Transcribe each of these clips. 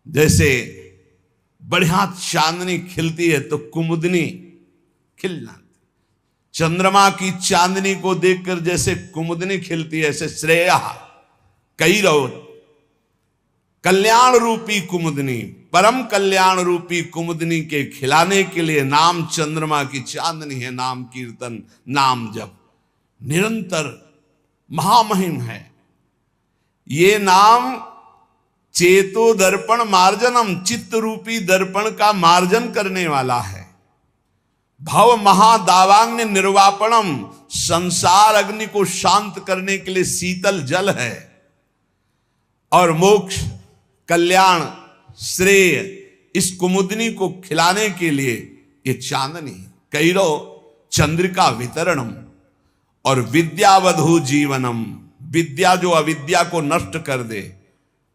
जैसे बढ़िया चांदनी खिलती है तो कुमुदनी खिलना, चंद्रमा की चांदनी को देखकर जैसे कुमुदनी खिलती है, ऐसे श्रेया कैरव कल्याण रूपी कुमुदनी, परम कल्याण रूपी कुमुदनी के खिलाने के लिए नाम चंद्रमा की चांदनी है। नाम कीर्तन, नाम जप निरंतर महामहिम है। ये नाम चेतो दर्पण मार्जनम, चित्त रूपी दर्पण का मार्जन करने वाला है। भव महादावांग निर्वापणम, संसार अग्नि को शांत करने के लिए शीतल जल है। और मोक्ष, कल्याण, श्रेय इस कुमुदनी को खिलाने के लिए ये चांदनी। कैरव चंद्रिका वितरणम और विद्यावधु जीवनम, विद्या जो अविद्या को नष्ट कर दे,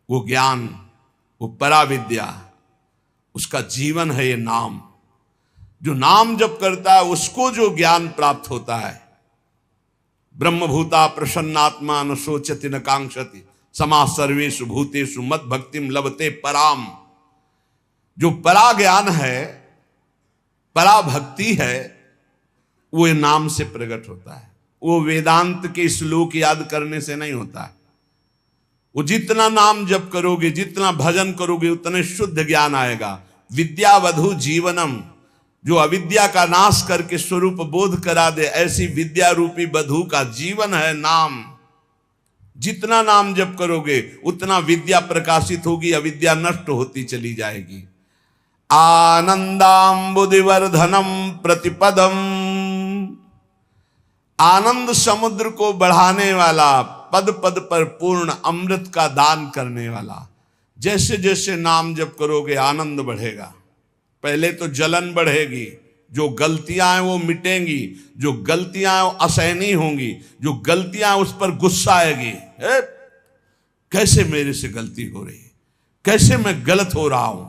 वो ज्ञान, वो पराविद्या, उसका जीवन है ये नाम। जो नाम जप करता है उसको जो ज्ञान प्राप्त होता है। ब्रह्मभूता प्रसन्नात्मा न शोचति न कांक्षति, समा सर्वेषु भूतेषु मद भक्तिम लभते पराम। जो परा ज्ञान है, परा भक्ति है, वो नाम से प्रकट होता है। वो वेदांत के श्लोक याद करने से नहीं होता है। वो जितना नाम जप करोगे, जितना भजन करोगे, उतने शुद्ध ज्ञान आएगा। विद्यावधु जीवनम, जो अविद्या का नाश करके स्वरूप बोध करा दे, ऐसी विद्या रूपी वधु का जीवन है नाम। जितना नाम जप करोगे उतना विद्या प्रकाशित होगी, अविद्या नष्ट होती चली जाएगी। आनंदाम्बुदिवर्धनम प्रतिपदम, आनंद समुद्र को बढ़ाने वाला, पद पद पर पूर्ण अमृत का दान करने वाला। जैसे जैसे नाम जप करोगे आनंद बढ़ेगा। पहले तो जलन बढ़ेगी, जो गलतियां हैं वो मिटेंगी, जो गलतियां हैं वो असहनीय होंगी, जो गलतियां हैं उस पर गुस्सा आएगी। कैसे मेरे से गलती हो रही है, कैसे मैं गलत हो रहा हूं,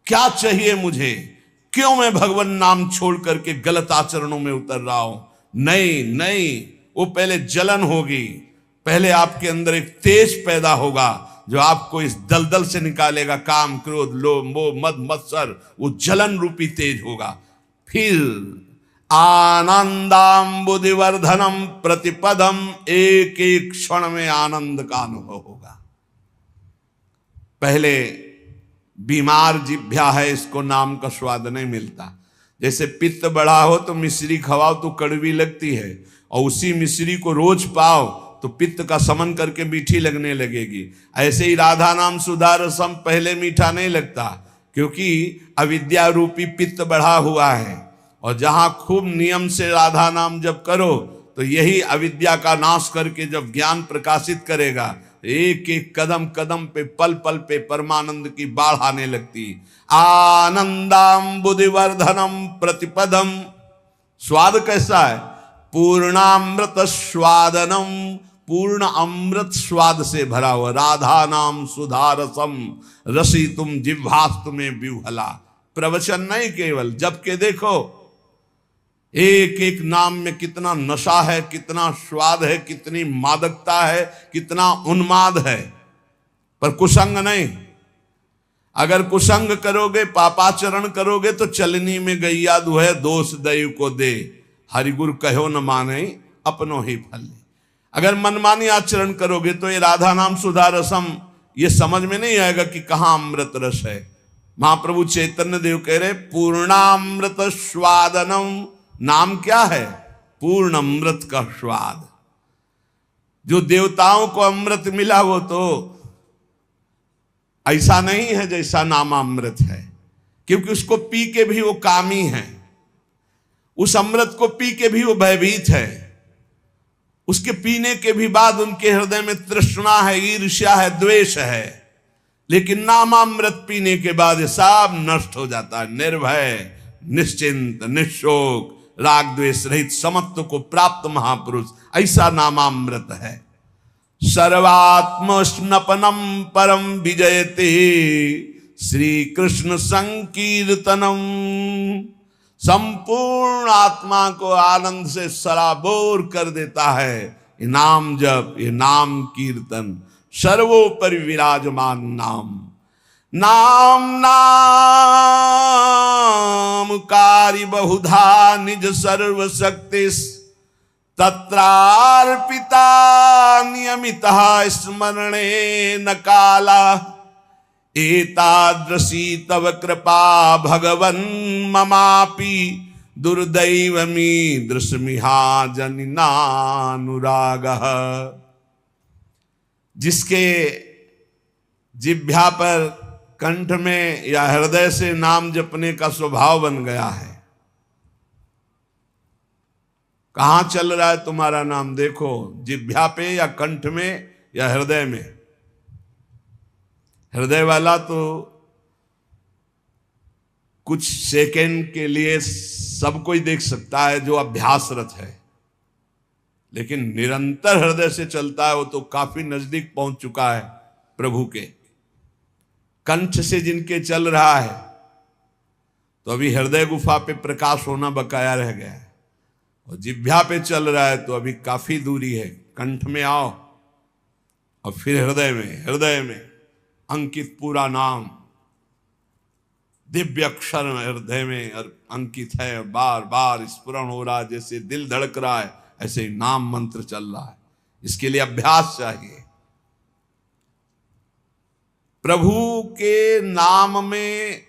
क्या चाहिए मुझे, क्यों मैं भगवान नाम छोड़ करके गलत आचरणों में उतर रहा हूं। नहीं नहीं, वो पहले जलन होगी, पहले आपके अंदर एक तेज पैदा होगा जो आपको इस दलदल से निकालेगा। काम, क्रोध, लोभ, मोह, मद, मत्सर, वो जलन रूपी तेज होगा। फिर आनंदाम्बुदिवर्धनम प्रतिपदम, एक एक क्षण में आनंद का अनुभव होगा। पहले बीमार जिभ्या है, इसको नाम का स्वाद नहीं मिलता। जैसे पित्त बढ़ा हो तो मिश्री खवाओ तो कड़वी लगती है, और उसी मिश्री को रोज पाओ तो पित्त का समन करके मीठी लगने लगेगी। ऐसे ही राधा नाम सुधा रसम पहले मीठा नहीं लगता, क्योंकि अविद्या रूपी पित्त बढ़ा हुआ है। और जहां खूब नियम से राधा नाम जब करो तो यही अविद्या का नाश करके जब ज्ञान प्रकाशित करेगा, एक एक कदम कदम पे, पल पल पे परमानंद की बाढ़ आने लगती। आनंदाम्बुदिवर्धनम प्रतिपदम, स्वाद कैसा है? पूर्णामृत स्वादनम, पूर्ण अमृत स्वाद से भरा हुआ। राधा नाम सुधा रसम रसी तुम जिह्वास्तु में विह्वला। प्रवचन नहीं केवल, जब के देखो एक एक नाम में कितना नशा है, कितना स्वाद है, कितनी मादकता है, कितना उन्माद है। पर कुसंग नहीं। अगर कुसंग करोगे, पापाचरण करोगे तो चलनी में गैया दुहे, दोष दैव को दे, हरिगुरु कहो न माने अपनो ही फल। अगर मनमानी आचरण करोगे तो ये राधा नाम सुधा रसम ये समझ में नहीं आएगा कि कहां अमृत रस है। महाप्रभु चैतन्य देव कह रहे पूर्णामृत स्वादनम, नाम क्या है? पूर्ण अमृत का स्वाद। जो देवताओं को अमृत मिला वो तो ऐसा नहीं है जैसा नामामृत है, क्योंकि उसको पी के भी वो कामी है, उस अमृत को पी के भी वो भयभीत है, उसके पीने के भी बाद उनके हृदय में तृष्णा है, ईर्ष्या है, द्वेष है। लेकिन नामामृत पीने के बाद ये सब नष्ट हो जाता है। निर्भय, निश्चिंत, निशोक, राग द्वेष रहित समत्व को प्राप्त महापुरुष, ऐसा नामामृत है। सर्वात्म स्नपनम परम विजयते श्री कृष्ण संकीर्तनम, संपूर्ण आत्मा को आनंद से सराबोर कर देता है ये नाम जप, ये नाम कीर्तन। सर्वोपरि विराजमान नाम, नाम नाम कारी बहुधा निज सर्वशक्ति तत्रार्पिता नियमितः स्मरणे न काला एतादृशी तव कृपा भगवन् ममापि दुर्दैवमी दृश्मिहा जनिनानुरागः। जिसके जिह्वा पर, कंठ में या हृदय से नाम जपने का स्वभाव बन गया है, कहां चल रहा है तुम्हारा नाम? देखो, जिह्वा पे या कंठ में या हृदय में। हृदय वाला तो कुछ सेकंड के लिए सब कोई देख सकता है जो अभ्यासरत है, लेकिन निरंतर हृदय से चलता है वो तो काफी नजदीक पहुंच चुका है प्रभु के। कंठ से जिनके चल रहा है तो अभी हृदय गुफा पे प्रकाश होना बकाया रह गया है, और जिह्वा पे चल रहा है तो अभी काफी दूरी है। कंठ में आओ और फिर हृदय में अंकित पूरा नाम, दिव्य अक्षर हृदय में अंकित है, बार बार स्फुरण हो रहा है, जैसे दिल धड़क रहा है ऐसे ही नाम मंत्र चल रहा है। इसके लिए अभ्यास चाहिए। प्रभु के नाम में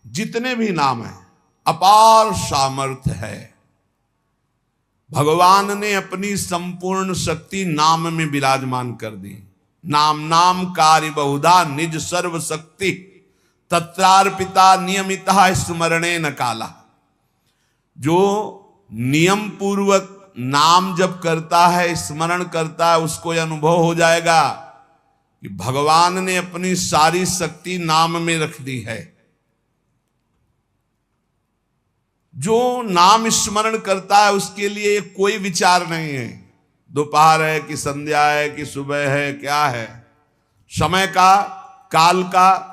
जितने भी नाम हैं अपार सामर्थ्य है। भगवान ने अपनी संपूर्ण शक्ति नाम में विराजमान कर दी। नाम नाम कार्य बहुधा निज सर्व शक्ति तत्रार्पिता नियमितः स्मरणे न काला। जो नियम पूर्वक नाम जप करता है, स्मरण करता है, उसको यह अनुभव हो जाएगा कि भगवान ने अपनी सारी शक्ति नाम में रख दी है। जो नाम स्मरण करता है उसके लिए कोई विचार नहीं है, दोपहर है कि संध्या है कि सुबह है, क्या है, समय का, काल का,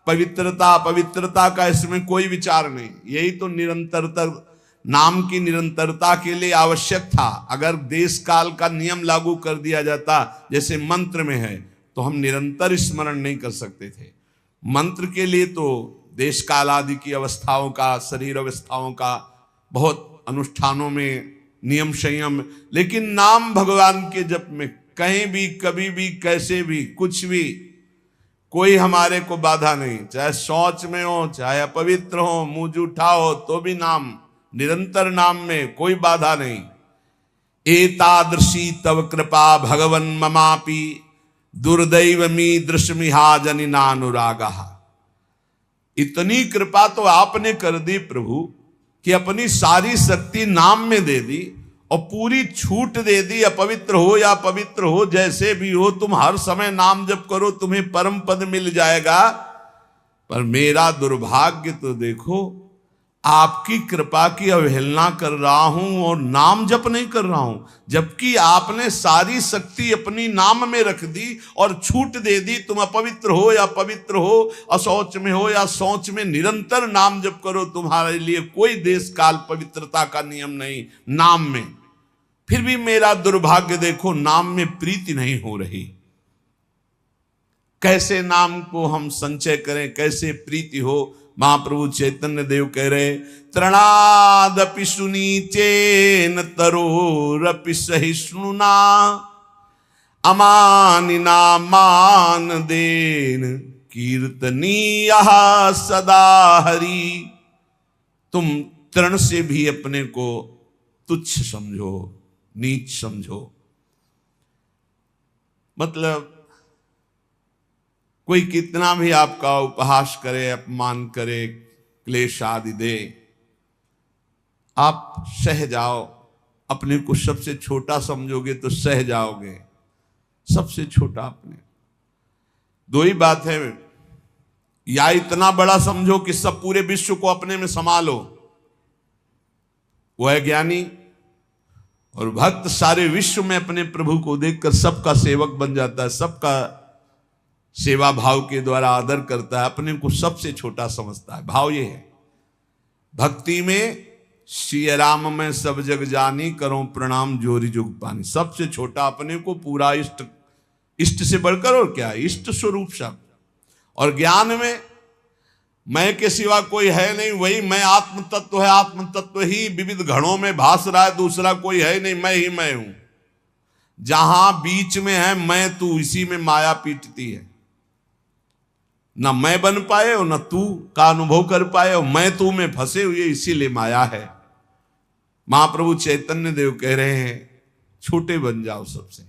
पवित्रता का इसमें कोई विचार नहीं। यही तो निरंतरता, नाम की निरंतरता के लिए आवश्यक था। अगर देश काल का नियम लागू कर दिया जाता जैसे मंत्र में है तो हम निरंतर स्मरण नहीं कर सकते थे। मंत्र के लिए तो देश काल आदि की अवस्थाओं का, शरीर अवस्थाओं का बहुत अनुष्ठानों में नियम संयम, लेकिन नाम भगवान के जप में कहीं भी, कभी भी, कैसे भी, कुछ भी कोई हमारे को बाधा नहीं। चाहे शौच में हो, चाहे अपवित्र हो, मुंह जूठा हो, तो भी नाम, निरंतर नाम में कोई बाधा नहीं। एतादृशी तव कृपा भगवन् ममापि दुर्दैवमी दृश्मिहा जनिनानुरागः। इतनी कृपा तो आपने कर दी प्रभु कि अपनी सारी शक्ति नाम में दे दी और पूरी छूट दे दी। अपवित्र हो या पवित्र हो, जैसे भी हो, तुम हर समय नाम जप करो, तुम्हें परम पद मिल जाएगा। पर मेरा दुर्भाग्य तो देखो, आपकी कृपा की अवहेलना कर रहा हूं और नाम जप नहीं कर रहा हूं, जबकि आपने सारी शक्ति अपनी नाम में रख दी और छूट दे दी। तुम अपवित्र हो या पवित्र हो, अशौच में हो या शौच में, निरंतर नाम जप करो। तुम्हारे लिए कोई देश काल पवित्रता का नियम नहीं नाम में। फिर भी मेरा दुर्भाग्य देखो, नाम में प्रीति नहीं हो रही। कैसे नाम को हम संचय करें, कैसे प्रीति हो? महाप्रभु चैतन्य देव कह रहे, तृणादपि सुनीचेन तरोरपि सहिष्णुना अमानिना मान देन कीर्तनीयः सदा हरि। तुम तृण से भी अपने को तुच्छ समझो, नीच समझो। मतलब कोई कितना भी आपका उपहास करे, अपमान करे, क्लेश आदि दे, आप सह जाओ। अपने को सबसे छोटा समझोगे तो सह जाओगे, सबसे छोटा अपने। दो ही बात है, या इतना बड़ा समझो कि सब पूरे विश्व को अपने में संभालो, वो है ज्ञानी। और भक्त सारे विश्व में अपने प्रभु को देखकर सबका सेवक बन जाता है, सबका सेवा भाव के द्वारा आदर करता है, अपने को सबसे छोटा समझता है। भाव ये है भक्ति में, सिय राम में सब जग जानी, करो प्रणाम जोरी जुग पानी। सबसे छोटा अपने को, पूरा इष्ट, इष्ट से बढ़कर और क्या, इष्ट स्वरूप शब्द। और ज्ञान में मैं के सिवा कोई है नहीं, वही मैं आत्म तत्व है, आत्म तत्व ही विविध घड़ों में भास रहा है, दूसरा कोई है नहीं, मैं ही मैं हूं। जहां बीच में है मैं तू, इसी में माया पीटती है। न मैं बन पाए हो, न तू का अनुभव कर पाए हो, मैं तू में फंसे हुए, इसीलिए माया है। महाप्रभु चैतन्य देव कह रहे हैं छोटे बन जाओ सबसे,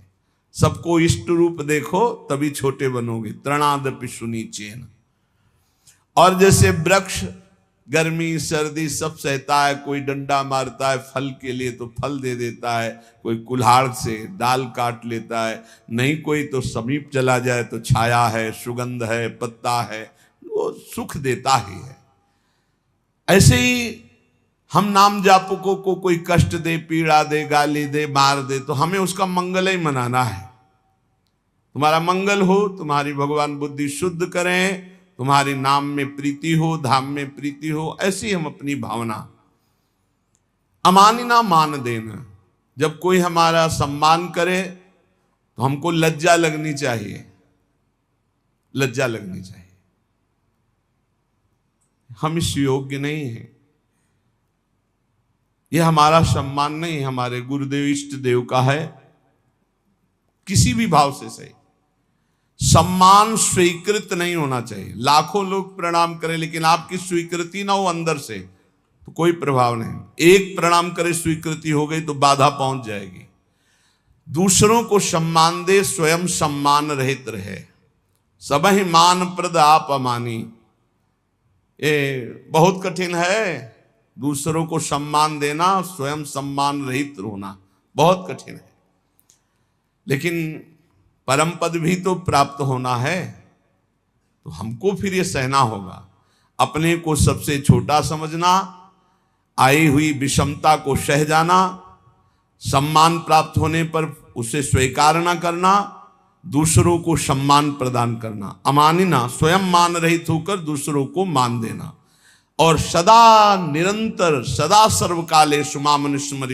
सबको इष्ट रूप देखो तभी छोटे बनोगे। तृणादपि सुनीचेन। और जैसे वृक्ष गर्मी सर्दी सब सहता है, कोई डंडा मारता है फल के लिए तो फल दे देता है, कोई कुल्हाड़ से डाल काट लेता है, नहीं कोई तो समीप चला जाए तो छाया है, सुगंध है, पत्ता है, वो सुख देता ही है। ऐसे ही हम नाम जापकों को कोई कष्ट दे, पीड़ा दे, गाली दे, मार दे, तो हमें उसका मंगल ही मनाना है। तुम्हारा मंगल हो, तुम्हारी भगवान बुद्धि शुद्ध करें, तुम्हारे नाम में प्रीति हो, धाम में प्रीति हो, ऐसी हम अपनी भावना। अमानिना मान देना, जब कोई हमारा सम्मान करे तो हमको लज्जा लगनी चाहिए, लज्जा लगनी चाहिए। हम इस योग्य नहीं हैं, यह हमारा सम्मान नहीं, हमारे गुरुदेव इष्ट देव का है। किसी भी भाव से सही, सम्मान स्वीकृत नहीं होना चाहिए। लाखों लोग प्रणाम करें लेकिन आपकी स्वीकृति ना हो अंदर से तो कोई प्रभाव नहीं। एक प्रणाम करे स्वीकृति हो गई तो बाधा पहुंच जाएगी। दूसरों को सम्मान दे, स्वयं सम्मान रहित रहे। सबहि मान प्रद आप अमानी, ये बहुत कठिन है। दूसरों को सम्मान देना, स्वयं सम्मान रहित होना बहुत कठिन है, लेकिन परम पद भी तो प्राप्त होना है, तो हमको फिर ये सहना होगा। अपने को सबसे छोटा समझना, आई हुई विषमता को सह जाना, सम्मान प्राप्त होने पर उसे स्वीकार न करना, दूसरों को सम्मान प्रदान करना। अमानिना, स्वयं मान रहित होकर दूसरों को मान देना। और सदा निरंतर, सदा सर्वकाले सुमामन स्मर,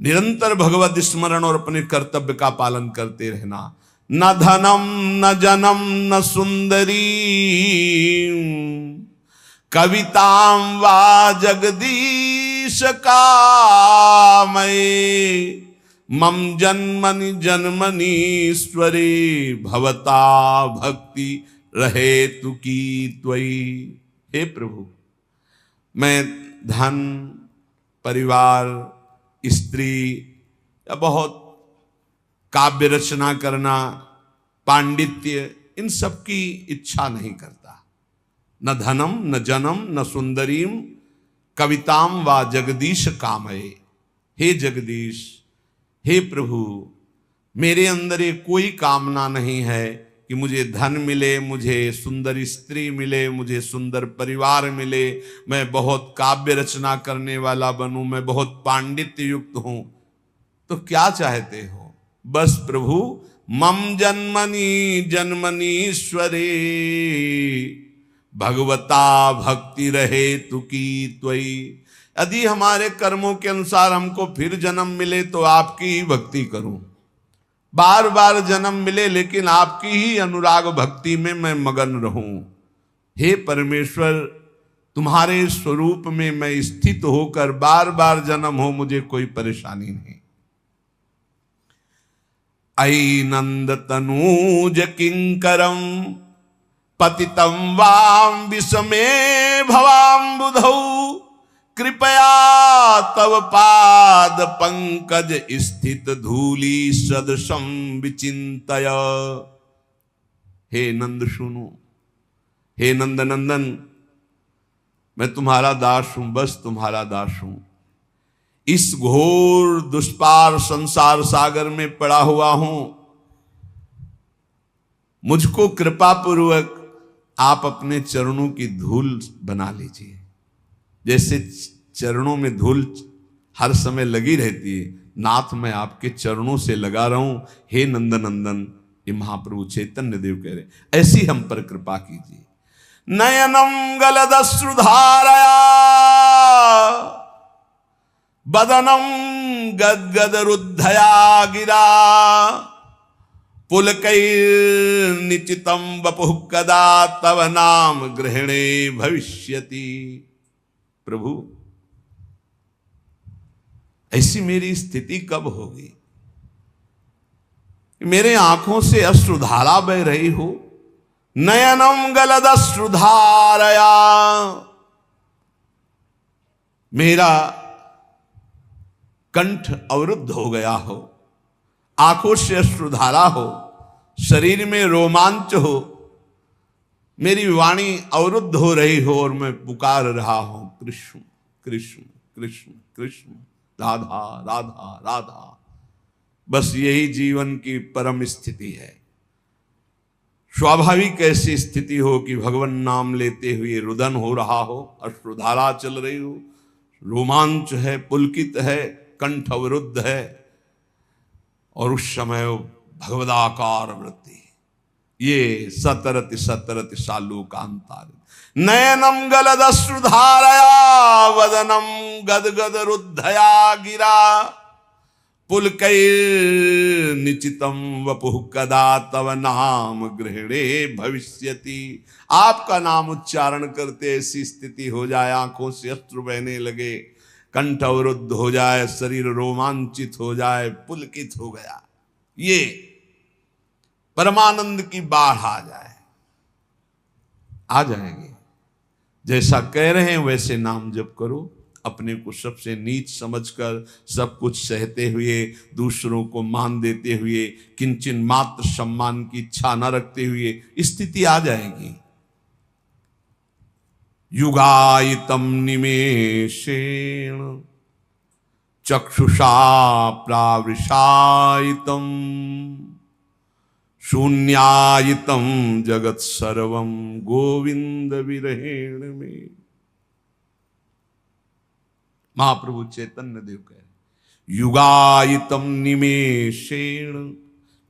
निरंतर भगवत स्मरण और अपने कर्तव्य का पालन करते रहना। न धनम न जनम न सुंदरी, कवितां वा जगदीश कामये, मम जन्मनि जन्मनीश्वरे, भवता भक्ति रहे तु की त्वयि। हे प्रभु, मैं धन, परिवार, स्त्री या बहुत काव्य रचना करना, पांडित्य, इन सब की इच्छा नहीं करता। न धनम न जनम न सुंदरीम, कविताम वा जगदीश कामये। हे जगदीश, हे प्रभु, मेरे अंदर ये कोई कामना नहीं है कि मुझे धन मिले, मुझे सुंदर स्त्री मिले, मुझे सुंदर परिवार मिले, मैं बहुत काव्य रचना करने वाला बनूं, मैं बहुत पांडित्य युक्त हूं। तो क्या चाहते हो? बस प्रभु, मम जन्मनि जन्मनीश्वरे, भगवता भक्ति रहे तु की त्वयि। यदि हमारे कर्मों के अनुसार हमको फिर जन्म मिले तो आपकी ही भक्ति करूं। बार बार जन्म मिले लेकिन आपकी ही अनुराग भक्ति में मैं मगन रहूं। हे परमेश्वर, तुम्हारे स्वरूप में मैं स्थित होकर बार बार जन्म हो, मुझे कोई परेशानी नहीं। अयि नंद तनूज किंकरम, पतितं वाम विषमे भवाम्बुधौ, कृपया तव पाद पंकज स्थित धूली सदृशं विचिंतय। हे नंद सुनो, हे नंद नंदन, मैं तुम्हारा दास हूं, बस तुम्हारा दास हूं। इस घोर दुष्पार संसार सागर में पड़ा हुआ हूं, मुझको कृपा पूर्वक आप अपने चरणों की धूल बना लीजिए। जैसे चरणों में धूल हर समय लगी रहती है, नाथ मैं आपके चरणों से लगा रहा हूं। हे नंदनंदन, ये महाप्रभु चैतन्य देव कह रहे, ऐसी हम पर कृपा कीजिए। नयनम गलदश्रुधारया, बदनम गदगद रुद्धया गिरा, पुलकैर्निचितं वपुः कदा तव नाम ग्रहणे भविष्यति। प्रभु ऐसी मेरी स्थिति कब होगी? मेरे आंखों से अश्रुधारा बह रही हो, नयनम गलदश्रुधारया, मेरा कंठ अवरुद्ध हो गया हो, आंखों से अश्रुधारा हो, शरीर में रोमांच हो, मेरी वाणी अवरुद्ध हो रही हो और मैं पुकार रहा हूं कृष्ण कृष्ण कृष्ण कृष्ण, राधा राधा राधा। बस यही जीवन की परम स्थिति है। स्वाभाविक ऐसी स्थिति हो कि भगवान नाम लेते हुए रुदन हो रहा हो, अश्रुधारा चल रही हो, रोमांच है, पुलकित है, कंठ अवरुद्ध है, और उस समय भगवदाकार वृत्ति, ये सतरति सतरति सालूकांतार, नयनम गलदश्रुधारया वदनम गदगद रुद्धया गिरा, पुलकैर्निचितं वपुः कदा तव नाम गृहणे भविष्यति। आपका नाम उच्चारण करते ऐसी स्थिति हो जाए, आंखों से अश्रु बहने लगे, कंठ अवरुद्ध हो जाए, शरीर रोमांचित हो जाए, पुलकित हो गया, ये परमानंद की बाढ़ आ जाए, आ जाएंगे। जैसा कह रहे हैं वैसे नाम जप करो, अपने को सबसे नीच समझकर, सब कुछ सहते हुए, दूसरों को मान देते हुए, किंचन मात्र सम्मान की इच्छा न रखते हुए स्थिति आ जाएगी। युगायितम निमेषेण चक्षुषा प्रावृषायितम शून्यायितम जगत सर्वम गोविंद विरहेण में। महाप्रभु चैतन्य देव कह रहे युगायितम निमेषेण,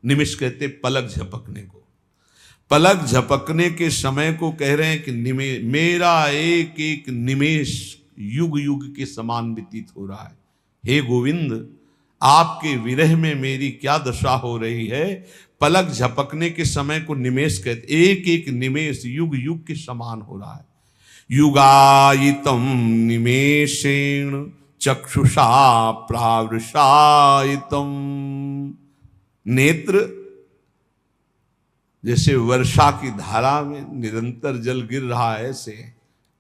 निमिष कहते पलक झपकने को, पलक झपकने के समय को कह रहे हैं कि मेरा एक एक निमेष युग युग के समान व्यतीत हो रहा है। हे गोविंद, आपके विरह में मेरी क्या दशा हो रही है। पलक झपकने के समय को निमेष कहते, एक एक निमेष युग युग के समान हो रहा है। युगायितम निमेषेण चक्षुषा प्रावृषायितम, नेत्र जैसे वर्षा की धारा में निरंतर जल गिर रहा है, ऐसे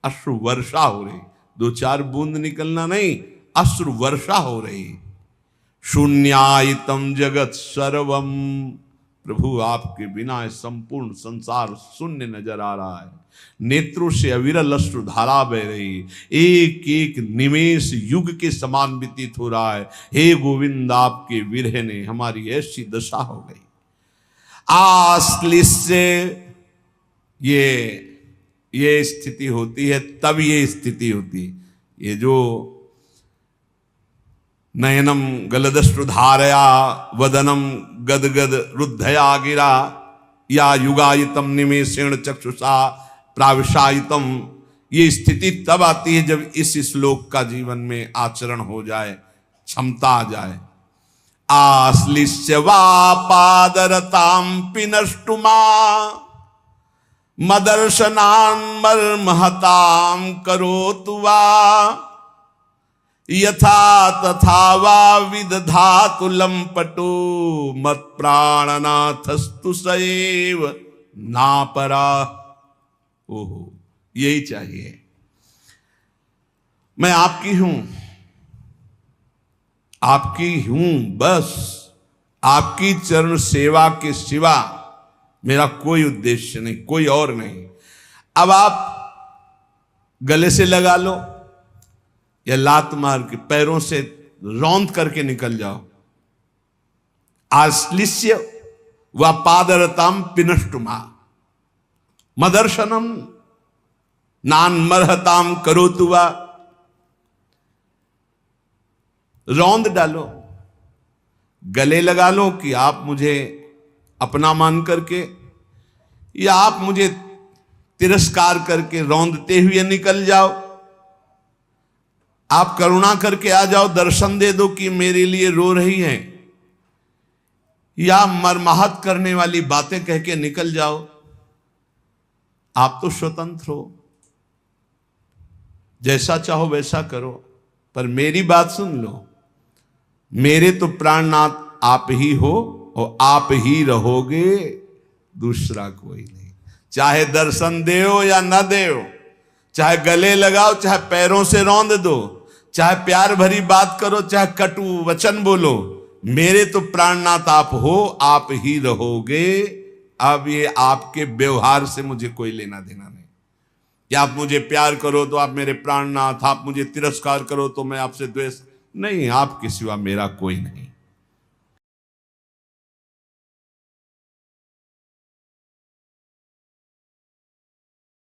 अश्रु वर्षा हो रही, दो चार बूंद निकलना नहीं, अश्रु वर्षा हो रही। शून्यायितम जगत सर्वम, प्रभु आपके बिना संपूर्ण संसार शून्य नजर आ रहा है। नेत्रों से अविरल अश्रु धारा बह रही, एक एक निमेष युग के समान व्यतीत हो रहा है। हे गोविंद, आपके विरह ने हमारी ऐसी दशा हो गई। आश्लिष्य, ये स्थिति होती है, तब ये स्थिति होती है। ये जो नयनम गलदश्रुधारया वदनम गदगद रुद्धया गिरा, या युगायितम निमेषेण चक्षुषा प्राविशायितम, ये स्थिति तब आती है जब इस श्लोक का जीवन में आचरण हो जाए, क्षमता आ जाए। आश्लिष्य वा पादरतां पिनष्टुमा मदर्शनान् मर्महतां करोतु वा, यथा तथा वा विदधातु लंपटो मत प्राणनाथस्तु सएव नापरा। ओहो, यही चाहिए। मैं आपकी हूं, आपकी हूं, बस आपकी चरण सेवा के सिवा मेरा कोई उद्देश्य नहीं, कोई और नहीं। अब आप गले से लगा लो या लात मार के पैरों से रौंद करके निकल जाओ। आश्लिष्य व पादरताम पिनष्टुमा मदर्शनम नान्मर्हताम करोतु वा, रौंद डालो, गले लगा लो कि आप मुझे अपना मान करके, या आप मुझे तिरस्कार करके रौंदते हुए निकल जाओ। आप करुणा करके आ जाओ, दर्शन दे दो कि मेरे लिए रो रही हैं। या मरमाहत करने वाली बातें कह के निकल जाओ। आप तो स्वतंत्र हो, जैसा चाहो वैसा करो, पर मेरी बात सुन लो, मेरे तो प्राणनाथ आप ही हो और आप ही रहोगे, दूसरा कोई नहीं। चाहे दर्शन देओ या न देओ, चाहे गले लगाओ, चाहे पैरों से रौंद दो, चाहे प्यार भरी बात करो, चाहे कटु वचन बोलो, मेरे तो प्राणनाथ आप हो, आप ही रहोगे। अब ये आपके व्यवहार से मुझे कोई लेना देना नहीं कि आप मुझे प्यार करो तो आप मेरे प्राणनाथ, आप मुझे तिरस्कार करो तो मैं आपसे द्वेष नहीं, आपके सिवा मेरा कोई नहीं।